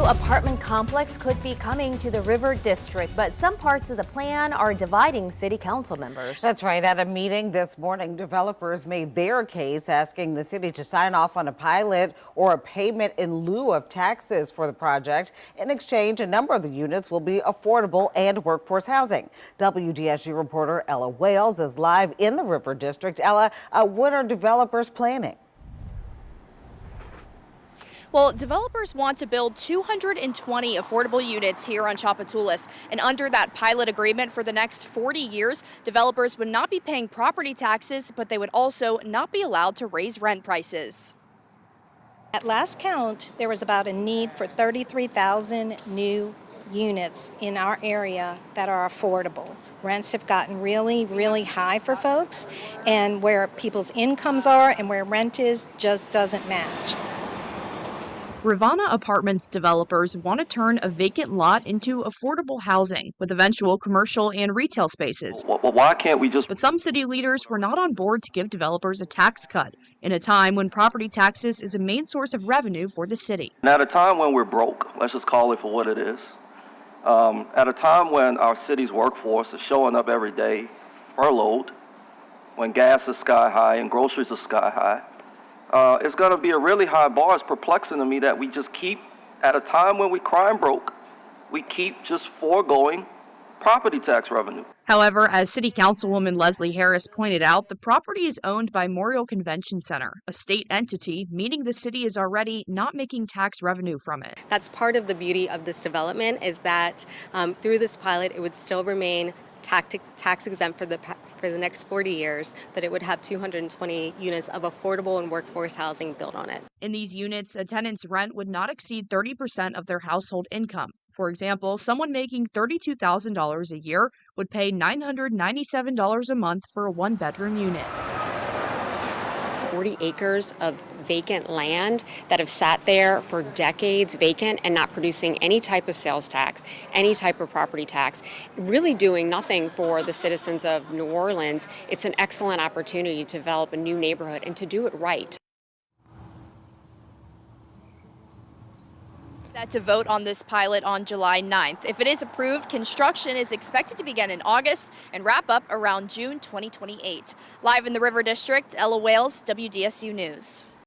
apartment complex could be coming to the River District, but some parts of the plan are dividing city council members. That's right. At a meeting this morning, developers made their case asking the city to sign off on a pilot or a payment in lieu of taxes for the project. In exchange, a number of the units will be affordable and workforce housing. WDSU reporter Ella Wales is live in the River District. Ella, what are developers planning? Well, developers want to build 220 affordable units here on Tchoupitoulas. And under that pilot agreement for the next 40 years, developers would not be paying property taxes, but they would also not be allowed to raise rent prices. At last count, there was about a need for 33,000 new units in our area that are affordable. Rents have gotten really, really high for folks, and where people's incomes are and where rent is just doesn't match. Rivanna Apartments developers want to turn a vacant lot into affordable housing with eventual commercial and retail spaces. Well, why can't we just... But some city leaders were not on board to give developers a tax cut in a time when property taxes is a main source of revenue for the city. And at a time when we're broke, let's just call it for what it is, at a time when our city's workforce is showing up every day furloughed, when gas is sky high and groceries are sky high, it's going to be a really high bar. It's perplexing to me that we just keep, at a time when we crime broke, we keep just foregoing property tax revenue. However, as City Councilwoman Leslie Harris pointed out, the property is owned by Memorial Convention Center, a state entity, meaning the city is already not making tax revenue from it. That's part of the beauty of this development, is that through this pilot, it would still remain tax exempt for the next 40 years, but it would have 220 units of affordable and workforce housing built on it. In these units, a tenant's rent would not exceed 30% of their household income. For example, someone making $32,000 a year would pay $997 a month for a one-bedroom unit. 40 acres of vacant land that have sat there for decades vacant and not producing any type of sales tax, any type of property tax, really doing nothing for the citizens of New Orleans. It's an excellent opportunity to develop a new neighborhood and to do it right. Set to vote on this pilot on July 9th. If it is approved, construction is expected to begin in August and wrap up around June 2028. Live in the River District, Ella Wales, WDSU News.